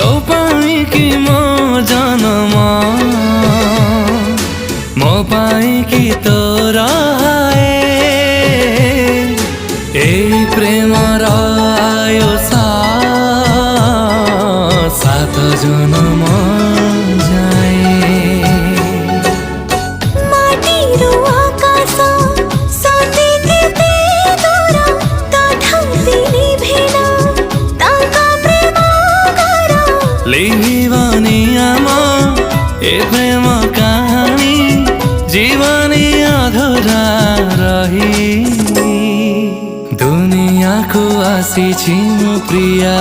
तो पाइकी मो जन्म मो पाइकी तोर हाय ए प्रेम आयो सात जन्म ए प्रेम कहानी जीवनी अधूरा रही दुनिया को आसी छिनु प्रिया।